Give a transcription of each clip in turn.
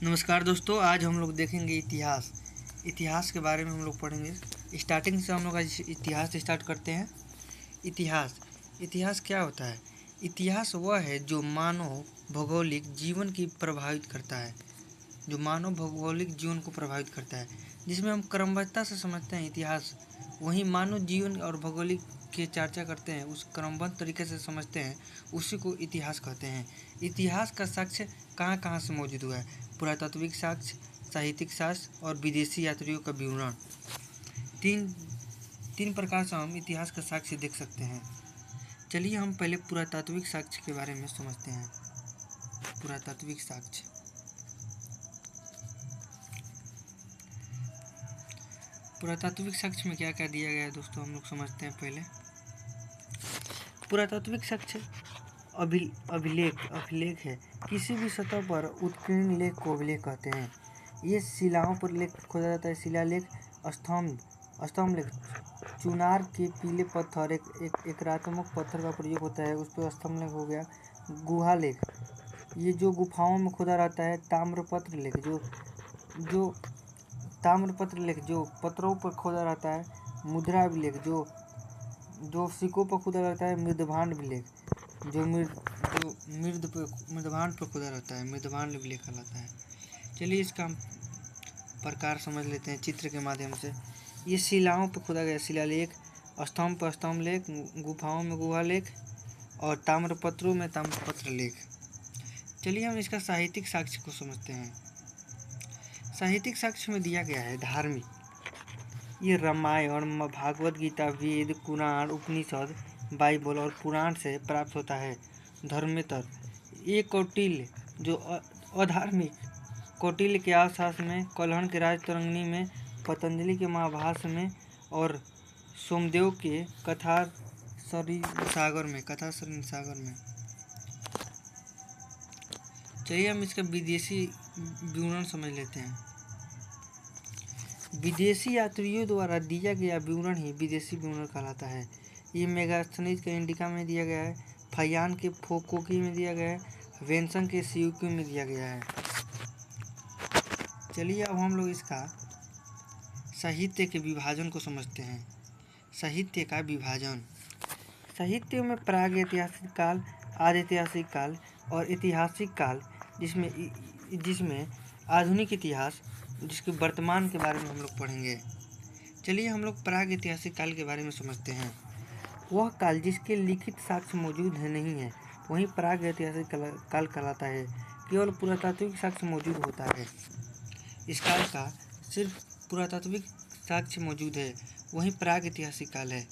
नमस्कार दोस्तों, आज हम लोग देखेंगे इतिहास के बारे में हम लोग पढ़ेंगे। स्टार्टिंग से हम लोग आज इतिहास स्टार्ट करते हैं। इतिहास क्या होता है? इतिहास वह है जो मानव भौगोलिक जीवन की प्रभावित करता है, जिसमें हम क्रमबद्धता से समझते हैं इतिहास। वहीं मानव जीवन और भौगोलिक की चर्चा करते हैं, उस क्रमबद्ध तरीके से समझते हैं, उसी को इतिहास कहते हैं। इतिहास का साक्ष्य कहाँ कहाँ से मौजूद हुआ है? पुरातात्विक साक्ष्य, साहित्यिक साक्ष्य और विदेशी यात्रियों का विवरण। तीन प्रकार से हम इतिहास का साक्ष्य देख सकते हैं। चलिए हम पहले पुरातात्विक साक्ष्य के बारे में समझते हैं। पुरातात्विक साक्ष्य में क्या क्या दिया गया है दोस्तों, हम लोग समझते हैं। पहले पुरातात्विक साक्ष्य अभिलेख है। किसी भी सतह पर उत्कीर्ण लेख को अभिलेख कहते हैं। ये शिलाओं पर लेख खोदा जाता है। शिलालेख, स्तंभ लेख, चुनार के पीले पत्थर, एक एकात्मक पत्थर का प्रयोग होता है, उस पर स्तंभ लेख हो गया। गुहा लेख, ये जो गुफाओं में खोदा रहता है। ताम्रपत्र लेख जो पत्थरों पर खोदा रहता है। मुद्रा अभिलेख, जो सिक्कों पर खोदा रहता है। मृदभांड अभिलेख, जो मृदभांड पर खोदा रहता है, मृदभांड अभिलेख कहलाता है। चलिए इसका हम प्रकार समझ लेते हैं चित्र के माध्यम से। ये शिलाओं पर खोदा गया शिलालेख, स्तंभ पर स्तंभ लेख, गुफाओं में गुहा लेख और ताम्रपत्रों में ताम्रपत्र लेख। चलिए हम इसका साहित्यिक साक्ष्य को समझते हैं। साहित्यिक साक्ष्य में दिया गया है धार्मिक, ये रामायण, भागवत गीता, वेद, कुरान, उपनिषद, बाइबल और पुराण से प्राप्त होता है। धर्मेतर, ये कौटिल्य जो अधार्मिक, कौटिल्य के आसपास में, कल्हण के राजतरंगिणी में, पतंजलि के महाभाष्य में और सोमदेव के कथासरिणी सागर में। चलिए हम इसका विदेशी विवरण समझ लेते हैं। विदेशी यात्रियों द्वारा दिया गया विवरण ही विदेशी विवरण कहलाता है। ये मेगास्थनीज के इंडिका में दिया गया है, फयान के फोकोकी में दिया गया है, वेंसन के सियुकी में दिया गया है। चलिए अब हम लोग इसका साहित्य के विभाजन को समझते हैं। साहित्य का विभाजन, साहित्य में प्राग ऐतिहासिक काल, आदि ऐतिहासिक काल और ऐतिहासिक काल, जिसमें आधुनिक इतिहास, जिसके वर्तमान के बारे में हम लोग पढ़ेंगे। चलिए हम लोग प्राग ऐतिहासिक काल के बारे में समझते हैं। वह काल जिसके लिखित साक्ष्य मौजूद नहीं है, वही प्राग ऐतिहासिक काल कहलाता है। केवल पुरातात्विक साक्ष्य मौजूद होता है। इस काल का सिर्फ पुरातात्विक साक्ष्य मौजूद है, वही प्राग ऐतिहासिक काल है।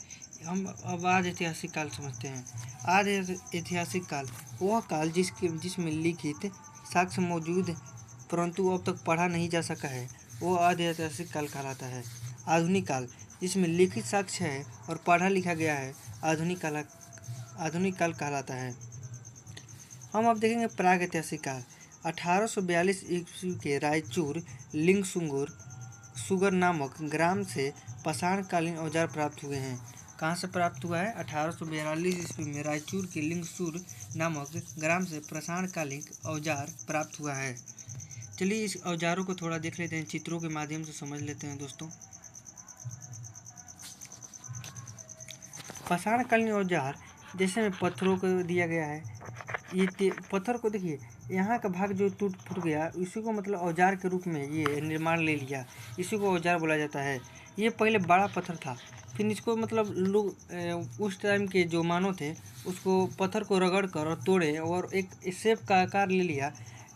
हम अब आदि ऐतिहासिक काल समझते हैं। आदि ऐतिहासिक काल वह काल जिसमें लिखित साक्ष्य मौजूद परंतु अब तक पढ़ा नहीं जा सका है, वो आदि ऐतिहासिक काल कहलाता है। आधुनिक काल जिसमें लिखित साक्ष्य है और पढ़ा लिखा गया है, आधुनिक काल कहलाता है। हम अब देखेंगे प्राग ऐतिहासिक काल। 1842 ईस्वी के रायचूर लिंगसुगर नामक ग्राम से पाषाणकालीन औजार प्राप्त हुए हैं। कहाँ से प्राप्त हुआ है? 1842 ईस्वी में रायचूर के लिंगसुर नामक ग्राम से पाषाणकालीन औजार प्राप्त हुआ है। चलिए इस औजारों को थोड़ा देख लेते हैं, चित्रों के माध्यम से समझ लेते हैं दोस्तों। पाषाणकालीन औजार जैसे में पत्थरों को दिया गया है। ये पत्थर को देखिए, यहाँ का भाग जो टूट फूट गया, इसी को मतलब औजार के रूप में ये निर्माण ले लिया, इसी को औजार बोला जाता है। ये पहले बड़ा पत्थर था, फिर इसको मतलब लोग उस टाइम के जो मानव थे उसको पत्थर को रगड़ कर और तोड़े और एक शेप का आकार ले लिया,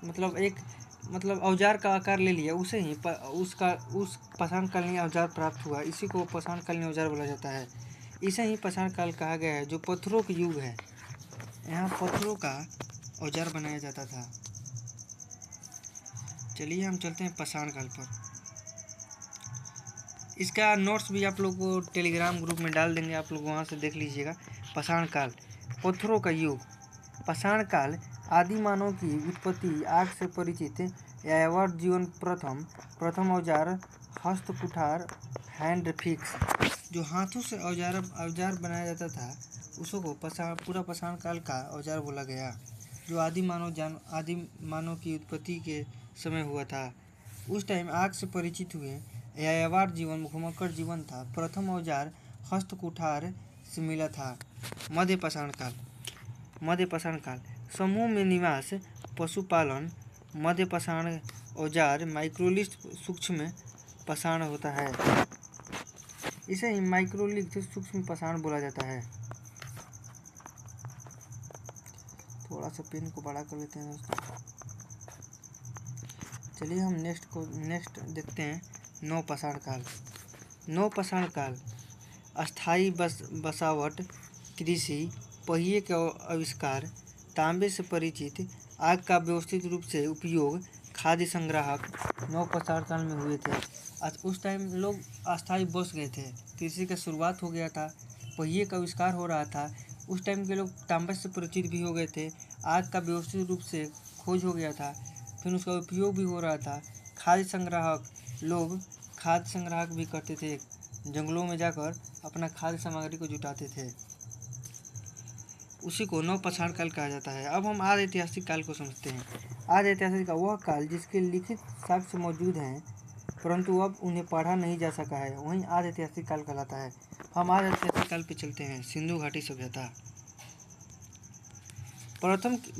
मतलब औजार का आकार ले लिया। उस पाषाणकालीन औजार प्राप्त हुआ, इसी को पाषाणकालीन औजार बोला जाता है। इसे ही पाषाण काल कहा गया है, जो पत्थरों का युग है। यहाँ पत्थरों का औजार बनाया जाता था। चलिए हम चलते हैं पाषाण काल पर। इसका नोट्स भी आप लोग को टेलीग्राम ग्रुप में डाल देंगे, आप लोग वहाँ से देख लीजिएगा। पाषाण काल, पत्थरों का युग। पाषाण काल आदि मानव की उत्पत्ति, आग से परिचित यायावर जीवन, प्रथम औजार हस्त कुठार, हैंड फिक्स, जो हाथों से औजार बनाया जाता था, उसको पूरा पाषाण काल का औजार बोला गया। जो आदि मानव की उत्पत्ति के समय हुआ था। उस टाइम आग से परिचित हुए। यायावर जीवन घुमक्कड़ जीवन था। प्रथम औजार हस्त कुठार से मिला था। मध्यपाषाण काल समूह में निवास पशुपालन। मध्यपाषाण औजार माइक्रोलिथ सूक्ष्म पाषाण होता है। इसे ही माइक्रोलिथ सूक्ष्म पाषाण बोला जाता है। थोड़ा सा पेन को बड़ा कर लेते हैं दोस्तों। चलिए हम नेक्स्ट देखते हैं नवपाषाण काल अस्थायी बसावट, कृषि, पहिए का आविष्कार, तांबे से परिचित, आग का व्यवस्थित रूप से उपयोग, खाद्य संग्राहक नवपाषाण काल में हुए थे। उस टाइम लोग अस्थायी बस गए थे। कृषि का शुरुआत हो गया था, पहिए का आविष्कार हो रहा था। उस टाइम के लोग तांबे से परिचित भी हो गए थे। आग का व्यवस्थित रूप से खोज हो गया था, फिर उसका उपयोग भी हो रहा था। खाद्य संग्राहक, लोग खाद्य संग्राहक भी करते थे, जंगलों में जाकर अपना खाद्य सामग्री को जुटाते थे। उसी को नवपाषाण काल कहा जाता है। अब हम आदि ऐतिहासिक काल को समझते हैं। आदि ऐतिहासिक का वह काल जिसके लिखित साक्ष्य मौजूद हैं परंतु अब उन्हें पढ़ा नहीं जा सका है, वहीं आदि ऐतिहासिक काल कहलाता है। हम आदि ऐतिहासिक काल पे चलते हैं। सिंधु घाटी सभ्यता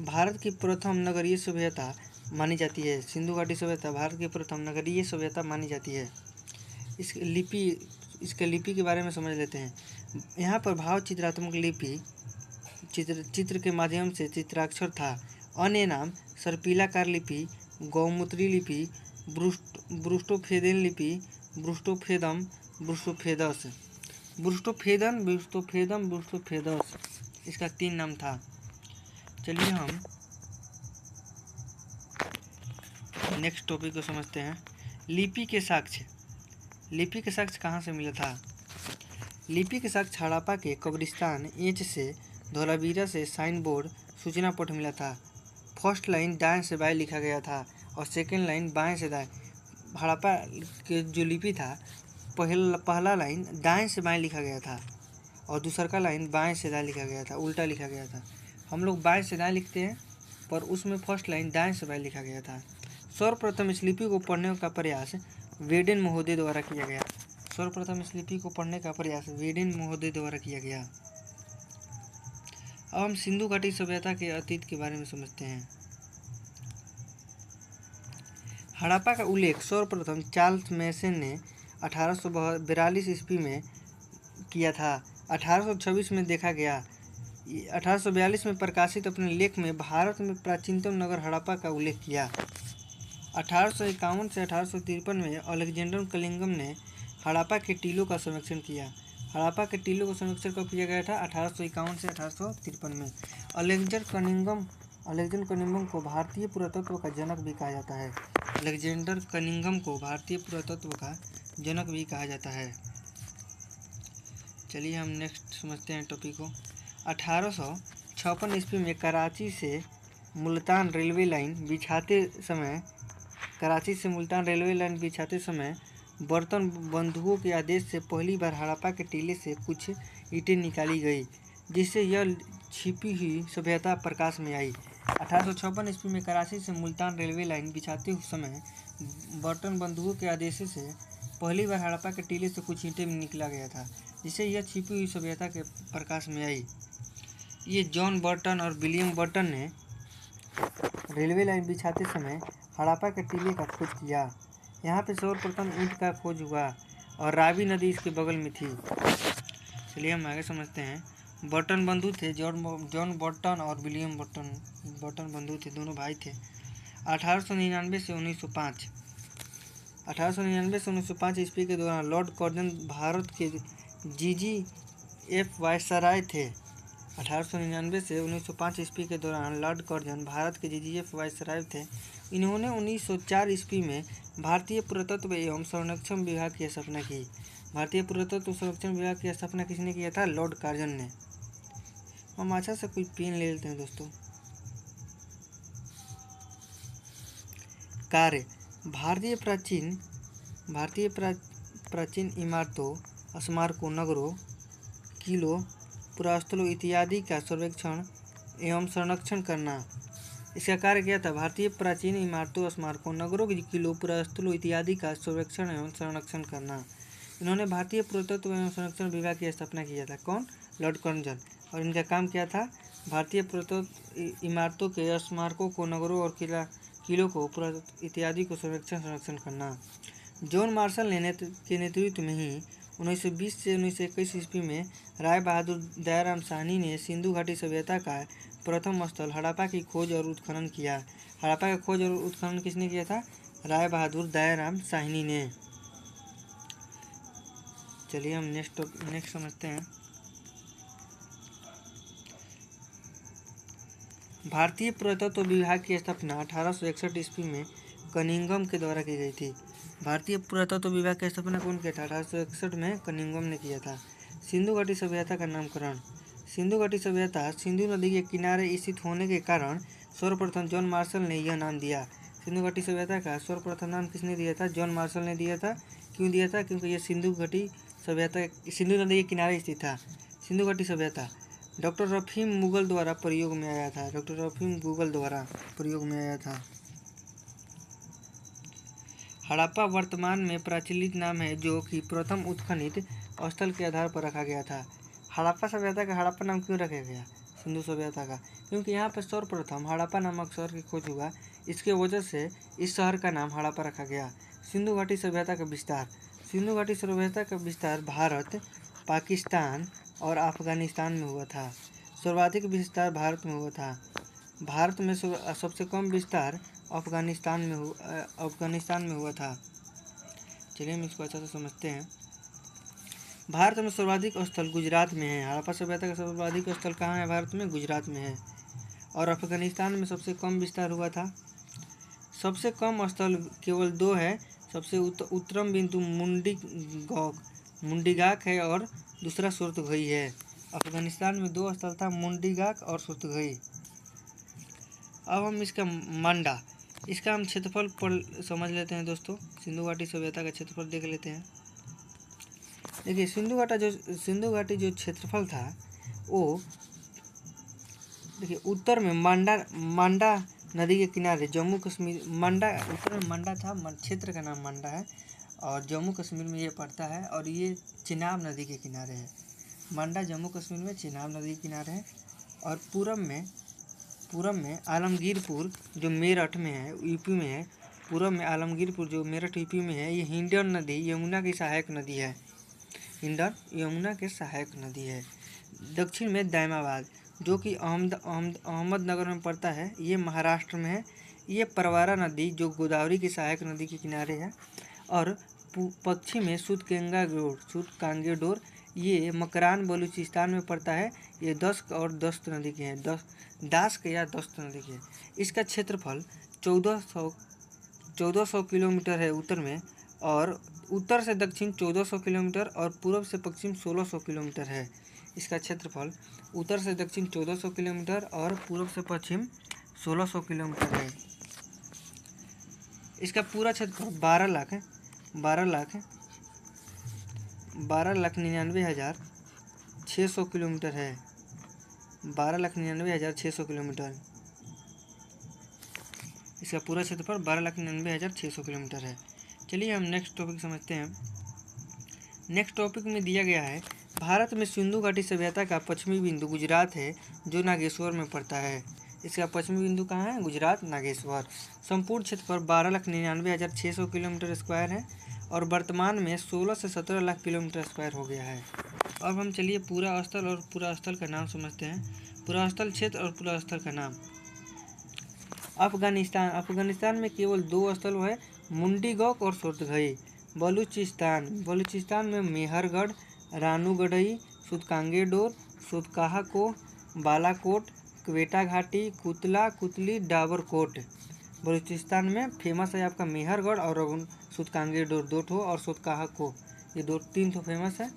भारत की प्रथम नगरीय सभ्यता मानी जाती है। सिंधु घाटी सभ्यता भारत की प्रथम नगरीय सभ्यता मानी जाती है। इसके लिपि के बारे में समझ लेते हैं। यहाँ पर भाव चित्रात्मक लिपि चित्र के माध्यम से चित्राक्षर था। अन्य नाम सर्पिलाकार लिपि, गौमूत्री लिपि, ब्रूस्टोफेदेन लिपि, ब्रूस्टोफेदम, ब्रूस्टोफेदस, इसका 3 नाम था। चलिए हम नेक्स्ट टॉपिक को समझते हैं। लिपि के साक्ष्य कहाँ से मिला था? लिपि के साक्ष्य हड़प्पा के कब्रिस्तान ईंट से, धोलावीरा से साइन बोर्ड, सूचना पट मिला था। फर्स्ट लाइन दाएं से बाएं लिखा गया था और सेकेंड लाइन बाएं से दाएं। हड़प्पा के जो लिपि था, पहला लाइन दाएं से बाएं लिखा गया था और दूसरा का लाइन बाएं से दाएं लिखा गया था, उल्टा लिखा गया था। हम लोग बाएं से दाएं लिखते हैं, पर उसमें फर्स्ट लाइन दाएं से बाएं लिखा गया था। सर्वप्रथम इस लिपि को पढ़ने का प्रयास वेडेन महोदय द्वारा किया गया। अब हम सिंधु घाटी सभ्यता के अतीत के बारे में समझते हैं। हड़प्पा का उल्लेख सर्वप्रथम चार्ल्स मैसन ने 1842 ईस्वी में किया था। 1826 में देखा गया। 1842 में प्रकाशित अपने लेख में भारत में प्राचीनतम नगर हड़प्पा का उल्लेख किया। 1851 से 1853 में अलेक्जेंडर कनिंघम ने हड़प्पा के टीलों का सर्वेक्षण किया। हड़प्पा के टीलों का सर्वेक्षण कब किया गया था? 1851 से 1853 में। अलेक्जेंडर कनिंघम को भारतीय पुरातत्व का जनक भी कहा जाता है। चलिए हम नेक्स्ट समझते हैं टॉपिक को। 1856 ईस्वी में कराची से मुल्तान रेलवे लाइन बिछाते समय बर्तन बंधुओं के आदेश से पहली बार हड़प्पा के टीले से कुछ ईंटें निकाली गई, जिससे यह छिपी हुई सभ्यता प्रकाश में आई। 1856 ईस्वी में कराची से मुल्तान रेलवे लाइन बिछाते समय बर्तन बंधुओं के आदेश से पहली बार हड़प्पा के टीले से कुछ ईंटें निकाला गया था, जिससे यह छिपी हुई सभ्यता के प्रकाश में आई। ये जॉन बर्टन और विलियम बर्टन ने रेलवे लाइन बिछाते समय हड़प्पा के टीले का खोज किया। यहाँ पे सर्वप्रथम ईंट का खोज हुआ और रावी नदी इसके बगल में थी। चलिए हम आगे समझते हैं। बर्टन बंधु थे, जॉन बर्टन और विलियम बर्टन बंधु थे, दोनों भाई थे। 1899 से 1905 ईस्वी के दौरान लॉर्ड कर्जन भारत के GGF वायसराय थे। 1899 से 1905 ईस्वी के दौरान लॉर्ड कर्जन भारत के GGF वायसराय थे। इन्होंने 1904 ईस्वी में भारतीय पुरातत्व एवं संरक्षण विभाग की स्थापना की। भारतीय पुरातत्व संरक्षण विभाग की स्थापना किसने किया था? लॉर्ड कर्जन ने। हम अच्छा से कोई पेन ले लेते हैं दोस्तों। कार्य भारतीय प्राचीन इमारतों, स्मारकों, नगरों, किलों, पुरास्थलों इत्यादि का सर्वेक्षण एवं संरक्षण करना। इसका कार्य क्या था? भारतीय प्राचीन इमारतों, स्मारकों, नगरों, किलों, पुरास्थलों इत्यादि का संरक्षण एवं संरक्षण करना। इन्होंने भारतीय पुरातत्व एवं संरक्षण विभाग की स्थापना किया था। कौन? लॉर्ड कर्नगल। और इनका काम क्या था? भारतीय पुरातत्व इमारतों के, स्मारकों को, नगरों और किलों को, पुरातत्व इत्यादि को संरक्षण करना। जॉन मार्शल के नेतृत्व में ही 1920 से 1921 ईस्वी में राय बहादुर दयाराम साहनी ने सिंधु घाटी सभ्यता का प्रथम स्थल हड़प्पा की खोज और उत्खनन किया। हड़प्पा का खोज और उत्खनन किसने किया था? राय बहादुर दयाराम साहनी ने। चलिए हम नेक्स्ट समझते हैं। भारतीय पुरातत्व विभाग की स्थापना 1861 ईस्वी में कनिंघम के द्वारा की गई थी। भारतीय पुरातत्व विभाग की स्थापना कौन किया था? 1861 में कनिंघम ने किया था। सिंधु घाटी सभ्यता का नामकरण। सिंधु घाटी सभ्यता सिंधु नदी के किनारे स्थित होने के कारण सर्वप्रथम जॉन मार्शल ने यह नाम दिया। सिंधु घाटी सभ्यता का सर्वप्रथम नाम किसने दिया था? जॉन मार्शल ने दिया था। क्यों दिया था? क्योंकि यह सिंधु घाटी सभ्यता सिंधु नदी के किनारे स्थित था। सिंधु घाटी सभ्यता डॉक्टर रफीम मुगल द्वारा प्रयोग में आया था। डॉक्टर रफीम मुगल द्वारा प्रयोग में आया था। हड़प्पा वर्तमान में प्रचलित नाम है जो कि प्रथम उत्खनित स्थल के आधार पर रखा गया था। हड़प्पा सभ्यता का हड़प्पा नाम क्यों रखा गया सिंधु सभ्यता का? क्योंकि यहाँ पर सर्वप्रथम हड़प्पा नामक शहर की खोज हुआ। इसके वजह से इस शहर का नाम हड़प्पा रखा गया। सिंधु घाटी सभ्यता का विस्तार। सिंधु घाटी सभ्यता का विस्तार भारत, पाकिस्तान और अफगानिस्तान में हुआ था। सर्वाधिक विस्तार भारत में हुआ था। भारत में सबसे कम विस्तार अफगानिस्तान में हुआ था। चलिए हम इसको अच्छा से समझते हैं। भारत में सर्वाधिक स्थल गुजरात में है। हड़प्पा सभ्यता का सर्वाधिक स्थल कहाँ है? भारत में गुजरात में है। और अफगानिस्तान में सबसे कम विस्तार हुआ था। सबसे कम स्थल केवल 2 है। सबसे उत्तरम बिंदु मुंडीगाक है और दूसरा सुरतगई है। अफगानिस्तान में 2 स्थल था, मुंडीगाक और सुरतगई। अब हम इसका हम क्षेत्रफल पर समझ लेते हैं दोस्तों। सिंधु घाटी सभ्यता का क्षेत्रफल देख लेते हैं। देखिए सिंधु घाटी जो क्षेत्रफल था वो देखिए उत्तर में मांडा नदी के किनारे जम्मू कश्मीर उत्तर में मांडा था। क्षेत्र का नाम मांडा है और जम्मू कश्मीर में ये पड़ता है और ये चिनाब नदी के किनारे है। मांडा जम्मू कश्मीर में चिनाब नदी के किनारे है। और पूरब में आलमगीरपुर जो मेरठ में है, यूपी में है। पूरब में आलमगीरपुर जो मेरठ यूपी में है, ये हिंडन नदी यमुना की सहायक नदी है। हिंडन यमुना के सहायक नदी है। दक्षिण में दैमाबाद जो कि अहमदनगर में पड़ता है, ये महाराष्ट्र में है। ये परवारा नदी जो गोदावरी की सहायक नदी के किनारे है। और पश्चिम में सूतकांगेडोर ये मकरान बलूचिस्तान में पड़ता है। ये दस्क और दस्त नदी के हैं। दास्क या दस्त नदी के। इसका क्षेत्रफल 1400 किलोमीटर है उत्तर में, और उत्तर से दक्षिण 1400 किलोमीटर और पूर्व से पश्चिम 1600 किलोमीटर है। इसका क्षेत्रफल उत्तर से दक्षिण 1400 किलोमीटर और पूर्व से पश्चिम 1600 किलोमीटर है। इसका पूरा क्षेत्रफल 12,99,600 किलोमीटर है। 12,99,600 किलोमीटर। इसका पूरा क्षेत्रफल 12,99,600 किलोमीटर है। चलिए हम नेक्स्ट टॉपिक समझते हैं। नेक्स्ट टॉपिक में दिया गया है भारत में सिंधु घाटी सभ्यता का पश्चिमी बिंदु गुजरात है जो नागेश्वर में पड़ता है। इसका पश्चिमी बिंदु कहाँ है? गुजरात, नागेश्वर। संपूर्ण क्षेत्रफल 12,99,600 किलोमीटर स्क्वायर है और वर्तमान में 16 से 17 लाख किलोमीटर स्क्वायर हो गया है। अब हम चलिए पूरा स्थल और पूरा स्थल का नाम समझते हैं। पूरा स्थल क्षेत्र और पूरा स्थल का नाम। अफगानिस्तान में केवल 2 स्थल है, मुंडीगौक और सुरतगई। बलूचिस्तान में मेहरगढ़, रानूगढ़ई, सुतकांगेडोर, सुतकाहाको, बालाकोट, क्वेटा घाटी, कुतली, डाबरकोट। बलूचिस्तान में फेमस है आपका मेहरगढ़ और सुतकांगेडोर 2 ठो, और सुतकाहाको ये 3 ठो फेमस है।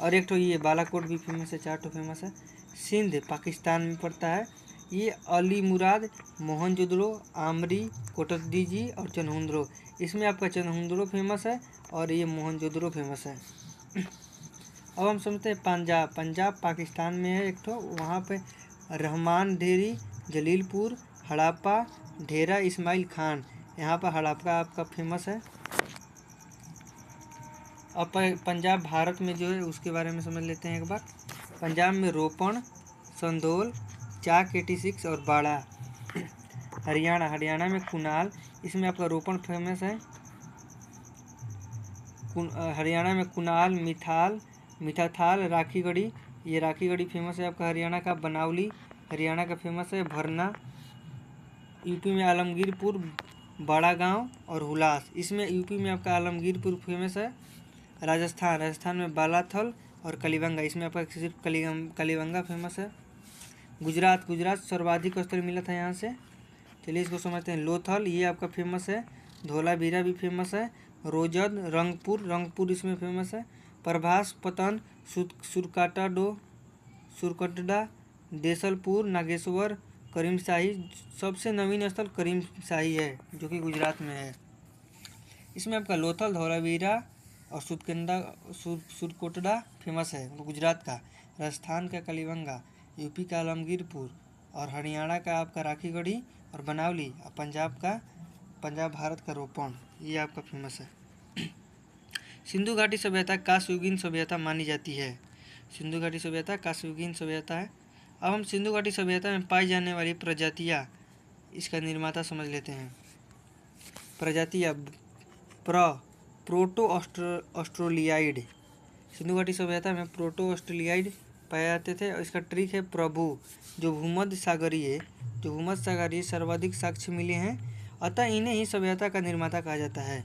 और एक ठो ये बालाकोट भी फेमस है। 4 ठो फेमस है। सिंध पाकिस्तान में पड़ता है। ये अलीमुराद, मोहनजोदड़ो, आमरी, कोटद्दीजी और चनहुंद्रो। इसमें आपका चनहुंद्रो फेमस है और ये मोहनजोदड़ो फेमस है। अब हम समझते हैं पंजाब पाकिस्तान में है एक ठो। वहाँ पे रहमान डेरी, जलीलपुर, हड़प्पा डेरा इस्माइल खान। यहाँ पर हड़प्पा आपका फेमस है। अब पंजाब भारत में जो है उसके बारे में समझ लेते हैं एक बार। पंजाब में रोपण, संधोल, चाक 86 और बाड़ा। हरियाणा में कुनाल, इसमें आपका रोपण फेमस है। हरियाणा में कुनाल, मिठाथाल, राखीगढ़ी, ये राखीगढ़ी फेमस है आपका हरियाणा का। बनावली हरियाणा का फेमस है। भरना यूपी में। आलमगीरपुर, बड़ा गांव और हुलास, इसमें यूपी में आपका आलमगीरपुर फेमस है। राजस्थान में बालाथल और कलिबंगा, इसमें आपका सिर्फ कलिबंगा फेमस है। गुजरात सर्वाधिक स्थल मिला था यहाँ से। चलिए इसको समझते हैं। लोथल ये आपका फेमस है। धोलावीरा भी फेमस है। रोजद, रंगपुर इसमें फेमस है। प्रभास, पतन, सुरकटडा, देसलपुर, नागेश्वर, करीमशाही। सबसे नवीन स्थल करीमशाही है जो कि गुजरात में है। इसमें आपका लोथल, धौलावीरा और सुरकोटडा फेमस है गुजरात का। राजस्थान का कलिबंगा, यूपी का आलमगीरपुर और हरियाणा का आपका राखीगढ़ी और बनावली, और पंजाब भारत का रोपण, ये आपका फेमस है। सिंधु घाटी सभ्यता कास्युगीन सभ्यता मानी जाती है। सिंधु घाटी सभ्यता कास्युगीन सभ्यता है। अब हम सिंधु घाटी सभ्यता में पाई जाने वाली प्रजातियाँ, इसका निर्माता समझ लेते हैं। प्रजातियाँ प्रोटो ऑस्ट्रेलियाइड। सिंधु घाटी सभ्यता में प्रोटो ऑस्ट्रेलियाइड पाए जाते थे। और इसका ट्रिक है प्रभु, जो भूमध्य सागरीय सर्वाधिक साक्ष्य मिले हैं, अतः इन्हें ही सभ्यता का निर्माता कहा जाता है।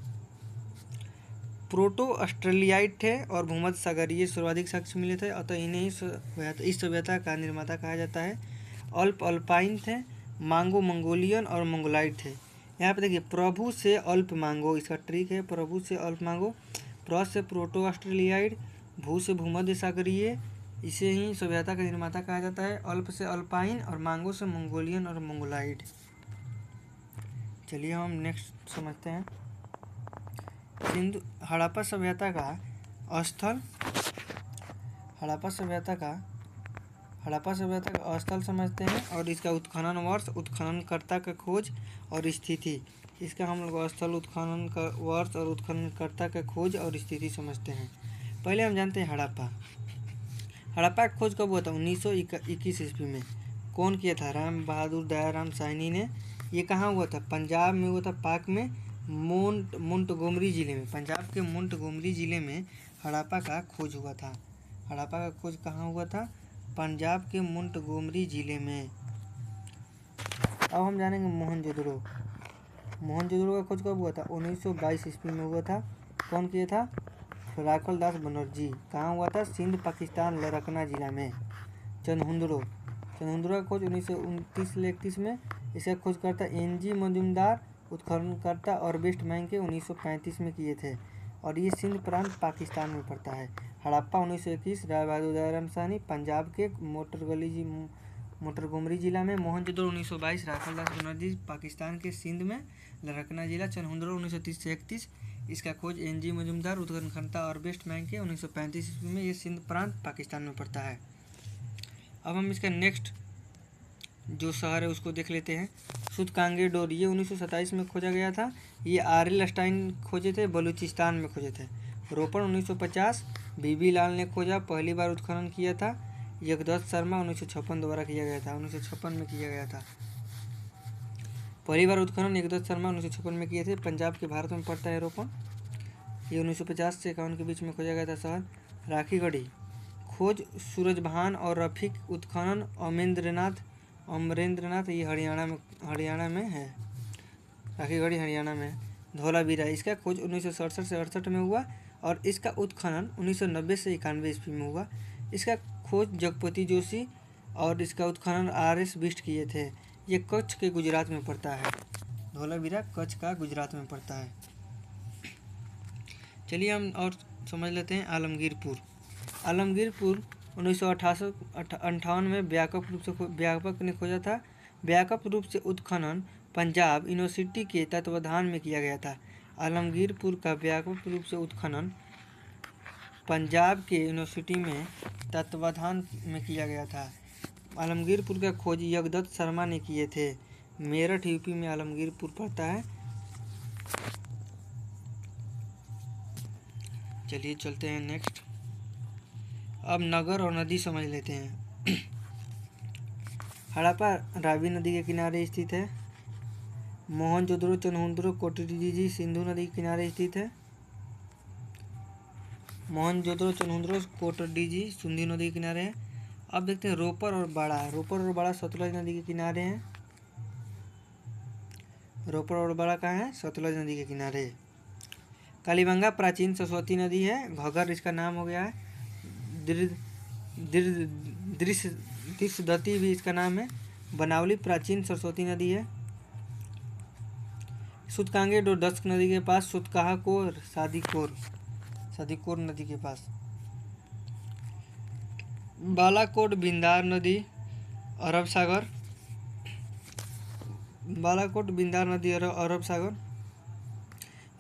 प्रोटो ऑस्ट्रेलियाइड थे और भूमध्य सागरीय सर्वाधिक साक्ष्य मिले थे, अतः इन्हें ही इस सभ्यता का निर्माता कहा जाता है। अल्पाइन थे, मांगो मंगोलियन और मंगोलाइड थे। यहाँ पे देखिए, प्रभु से अल्प मांगो, इसका ट्रिक है। प्रभु से अल्प मांगो, प्र से प्रोटो ऑस्ट्रेलियाइड, भू से भूमध्य सागरीय, इसे ही सभ्यता का निर्माता कहा जाता है। अल्प से अल्पाइन और मांगो से मंगोलियन और मंगोलाइड। चलिए हम नेक्स्ट समझते हैं। हड़प्पा सभ्यता का स्थल, हड़प्पा सभ्यता का स्थल समझते हैं और इसका उत्खनन वर्ष, उत्खननकर्ता का खोज और स्थिति। इसका हम लोग स्थल, उत्खनन का वर्ष और उत्खननकर्ता का खोज और स्थिति समझते हैं। पहले हम जानते हैं हड़प्पा की खोज कब हुआ था? 1921 ईस्वी में। कौन किया था? राम बहादुर दयाराम साहनी ने। ये कहाँ हुआ था? पंजाब में हुआ था, पाक में, मोंटगोमरी जिले में। पंजाब के मोंटगोमरी जिले में हड़प्पा का खोज हुआ था। हड़प्पा का खोज कहाँ हुआ था? पंजाब के मोंटगोमरी जिले में। अब हम जानेंगे मोहनजोदड़ो। मोहनजोदड़ो का खोज कब हुआ था? 1922 ईस्वी में हुआ था। कौन किया था? राखल दास बनर्जी। कहाँ हुआ था? सिंध, पाकिस्तान, लरकना जिला में। चनहुंदड़ो का खोज 1929 से 31 में। इसका खोजकर्ता NG मजूमदार, उत्खननकर्ता और वेस्ट बैंक के 1935 में किए थे और ये सिंध प्रांत पाकिस्तान में पड़ता है। हड़प्पा 1921, राय बहादुर दयाराम साहनी, पंजाब के मोंटगोमरी जिला में। मोहनजोदड़ो 1922, राखल दास बनर्जी, पाकिस्तान के सिंध में, लरकना जिला। चनहुंदड़ो 1930 से 31, इसका खोज NG मजूमदार, उत्खननकर्ता और वेस्ट बैंक के 1935 ईस्वी में। ये सिंध प्रांत पाकिस्तान में पड़ता है। अब हम इसका नेक्स्ट जो शहर है उसको देख लेते हैं। सूतकांगेडोर, ये 1927 में खोजा गया था। ये R.L. स्टाइन खोजे थे, बलूचिस्तान में खोजे थे। रोपण 1950, BB लाल ने खोजा, पहली बार उत्खनन किया था। जगदत्त शर्मा 1956 द्वारा किया गया था, 1956 में किया गया था। पहली बार उत्खनन जगदत्त शर्मा 1956 में किए थे। पंजाब के भारत में पड़ता है रोपण। ये 1950 से 51 के बीच में खोजा गया था शहर। राखीगढ़ी खोज सूरजभान और रफीक, उत्खनन अमरेंद्रनाथ, ये हरियाणा में है। राखीगढ़ी हरियाणा में। धौलावीरा, इसका खोज 1967 से 68 में हुआ और इसका उत्खनन 1990 से 91 ईस्वी में हुआ। इसका खोज जगपति जोशी और इसका उत्खनन RS बिष्ट किए थे। ये कच्छ के गुजरात में पड़ता है। धौलावीरा कच्छ का गुजरात में पड़ता है। चलिए हम और समझ लेते हैं आलमगीरपुर। 1958 में व्यापक ने खोजा था। व्यापक रूप से उत्खनन पंजाब यूनिवर्सिटी के तत्वाधान में किया गया था। आलमगीरपुर का व्यापक रूप से उत्खनन पंजाब के यूनिवर्सिटी में तत्वाधान में किया गया था। आलमगीरपुर का खोज जगदत्त शर्मा ने किए थे। मेरठ यूपी में आलमगीरपुर पड़ता है। चलिए चलते हैं नेक्स्ट। अब नगर और नदी समझ लेते हैं। हड़प्पा रावी नदी के किनारे स्थित है। मोहनजोदड़ो चनहुंदड़ो कोटडीजी सिंधु नदी के किनारे स्थित है। मोहनजोदड़ो चनहुंदड़ो कोटडीजी सिंधु नदी के किनारे है। अब देखते हैं रोपर और बाड़ा। रोपर और बाड़ा सतलज नदी के किनारे हैं। रोपर और बाड़ा कहाँ है? सतलज नदी के किनारे। कालीबंगा प्राचीन सरस्वती नदी है। घग्गर इसका नाम हो गया है। दृश्यदती भी इसका नाम है। बनावली प्राचीन सरस्वती नदी है। सूतकांगे डोडस्क नदी के पास। सुतकाहाकोर सादीकोर नदी के पास। बालाकोट बिंदार नदी अरब सागर। बालाकोट बिंदार नदी अरब सागर।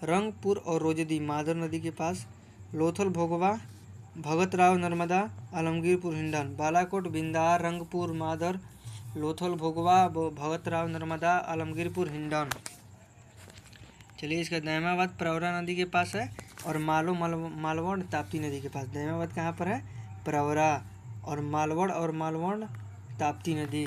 रंगपुर और रोजदी मादर नदी के पास। लोथल भोगवा भगतराव नर्मदा आलमगीरपुर हिंडन। बालाकोट बिंदार रंगपुर मादर लोथल भोगवा भगतराव नर्मदा आलमगीरपुर हिंडन। चलिए इसका दहमाबाद प्रवरा नदी के पास है और मालवण ताप्ती नदी के पास। दहमाबाद कहाँ पर है? प्रवरा और मालवण ताप्ती नदी।